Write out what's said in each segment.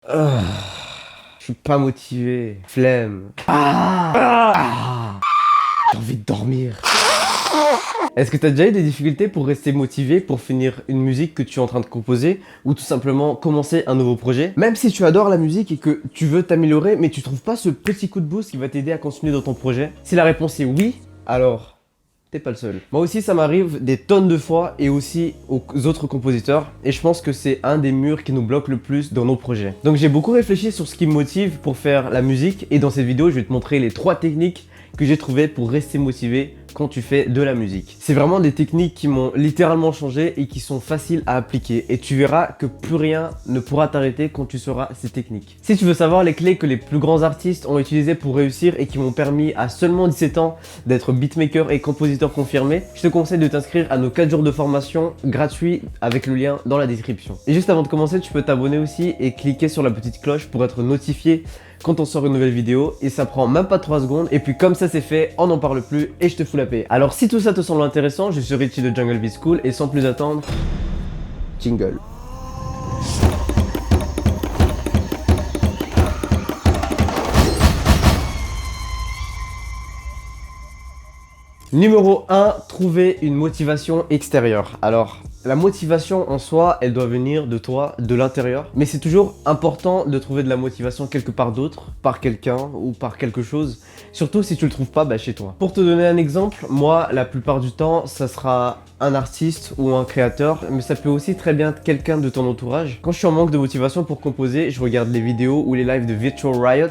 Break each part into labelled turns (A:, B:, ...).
A: Ah, je suis pas motivé. Flemme. J'ai envie de dormir. Est-ce que tu as déjà eu des difficultés pour rester motivé pour finir une musique que tu es en train de composer ou tout simplement commencer un nouveau projet? Même si tu adores la musique et que tu veux t'améliorer mais tu trouves pas ce petit coup de boost qui va t'aider à continuer dans ton projet? Si la réponse est oui, alors t'es pas le seul. Moi aussi ça m'arrive des tonnes de fois et aussi aux autres compositeurs et je pense que c'est un des murs qui nous bloque le plus dans nos projets. Donc j'ai beaucoup réfléchi sur ce qui me motive pour faire la musique et dans cette vidéo je vais te montrer les 3 techniques que j'ai trouvées pour rester motivé quand tu fais de la musique. C'est vraiment des techniques qui m'ont littéralement changé et qui sont faciles à appliquer et tu verras que plus rien ne pourra t'arrêter quand tu sauras ces techniques. Si tu veux savoir les clés que les plus grands artistes ont utilisées pour réussir et qui m'ont permis à seulement 17 ans d'être beatmaker et compositeur confirmé, je te conseille de t'inscrire à nos 4 jours de formation gratuits avec le lien dans la description. Et juste avant de commencer, tu peux t'abonner aussi et cliquer sur la petite cloche pour être notifié quand on sort une nouvelle vidéo et ça prend même pas 3 secondes et puis comme ça c'est fait, on n'en parle plus et je te fous la paix. Alors si tout ça te semble intéressant, je suis Richie de Jungle Beat School et sans plus attendre, jingle. Numéro 1, trouver une motivation extérieure. Alors, la motivation en soi, elle doit venir de toi, de l'intérieur. Mais c'est toujours important de trouver de la motivation quelque part d'autre, par quelqu'un ou par quelque chose. Surtout si tu le trouves pas chez toi. Pour te donner un exemple, moi, la plupart du temps, ça sera un artiste ou un créateur, mais ça peut aussi très bien être quelqu'un de ton entourage. Quand je suis en manque de motivation pour composer, je regarde les vidéos ou les lives de Virtual Riot,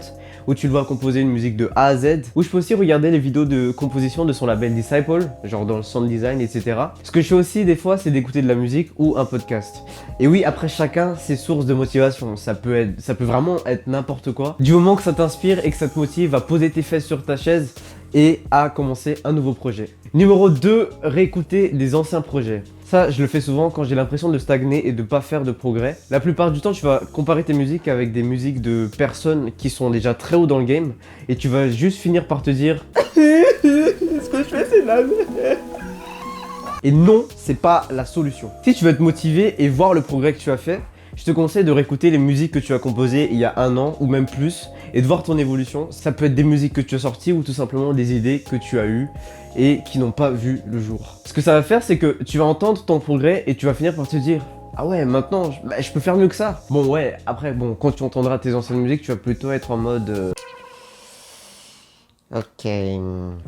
A: où tu le vois composer une musique de A à Z, où je peux aussi regarder les vidéos de composition de son label Disciple, genre dans le sound design, etc. Ce que je fais aussi des fois, c'est d'écouter de la musique ou un podcast. Et oui, après chacun, ses sources de motivation, ça peut vraiment être n'importe quoi. Du moment que ça t'inspire et que ça te motive à poser tes fesses sur ta chaise et à commencer un nouveau projet. Numéro 2, réécouter des anciens projets. Ça, je le fais souvent quand j'ai l'impression de stagner et de pas faire de progrès. La plupart du temps, tu vas comparer tes musiques avec des musiques de personnes qui sont déjà très haut dans le game et tu vas juste finir par te dire ce que je fais, c'est la merde. Et non, c'est pas la solution. Si tu veux te motiver et voir le progrès que tu as fait, je te conseille de réécouter les musiques que tu as composées il y a 1 an ou même plus et de voir ton évolution. Ça peut être des musiques que tu as sorties ou tout simplement des idées que tu as eues et qui n'ont pas vu le jour. Ce que ça va faire, c'est que tu vas entendre ton progrès et tu vas finir par te dire ah ouais, maintenant, je peux faire mieux que ça. Bon ouais, après, quand tu entendras tes anciennes musiques, tu vas plutôt être en mode... Ok.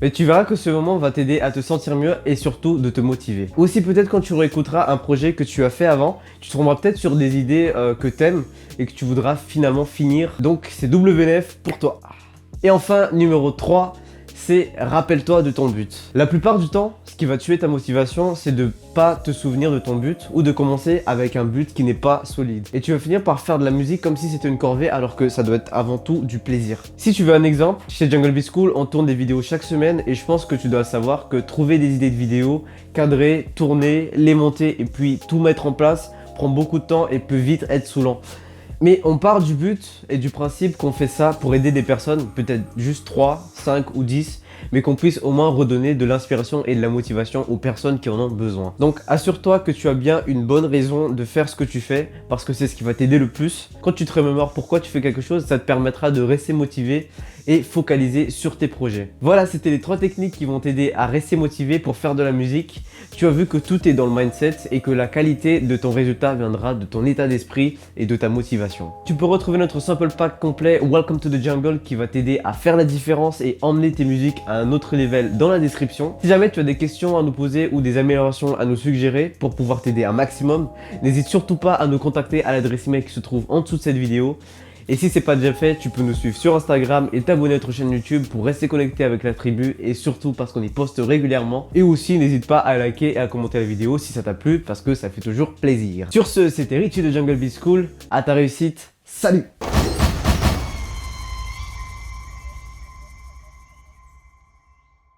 A: Mais tu verras que ce moment va t'aider à te sentir mieux et surtout de te motiver. Aussi peut-être quand tu réécouteras un projet que tu as fait avant, tu te tomberas peut-être sur des idées que t'aimes et que tu voudras finalement finir. Donc c'est double bénéf pour toi. Et enfin, numéro 3, c'est rappelle-toi de ton but. La plupart du temps, ce qui va tuer ta motivation, c'est de pas te souvenir de ton but ou de commencer avec un but qui n'est pas solide. Et tu vas finir par faire de la musique comme si c'était une corvée alors que ça doit être avant tout du plaisir. Si tu veux un exemple, chez Jungle Beat School, on tourne des vidéos chaque semaine et je pense que tu dois savoir que trouver des idées de vidéos, cadrer, tourner, les monter et puis tout mettre en place prend beaucoup de temps et peut vite être saoulant. Mais on part du but et du principe qu'on fait ça pour aider des personnes, peut-être juste 3, 5 ou 10, mais qu'on puisse au moins redonner de l'inspiration et de la motivation aux personnes qui en ont besoin. Donc assure-toi que tu as bien une bonne raison de faire ce que tu fais, parce que c'est ce qui va t'aider le plus. Quand tu te remémores pourquoi tu fais quelque chose, ça te permettra de rester motivé et focalisé sur tes projets. Voilà, c'était les 3 techniques qui vont t'aider à rester motivé pour faire de la musique. Tu as vu que tout est dans le mindset et que la qualité de ton résultat viendra de ton état d'esprit et de ta motivation. Tu peux retrouver notre sample pack complet Welcome to the Jungle qui va t'aider à faire la différence et emmener tes musiques à un autre level dans la description. Si jamais tu as des questions à nous poser ou des améliorations à nous suggérer pour pouvoir t'aider un maximum, n'hésite surtout pas à nous contacter à l'adresse email qui se trouve en dessous de cette vidéo. Et si c'est pas déjà fait, tu peux nous suivre sur Instagram et t'abonner à notre chaîne YouTube pour rester connecté avec la tribu et surtout parce qu'on y poste régulièrement. Et aussi n'hésite pas à liker et à commenter la vidéo si ça t'a plu parce que ça fait toujours plaisir. Sur ce, c'était Richie de Jungle Beat School, à ta réussite, salut!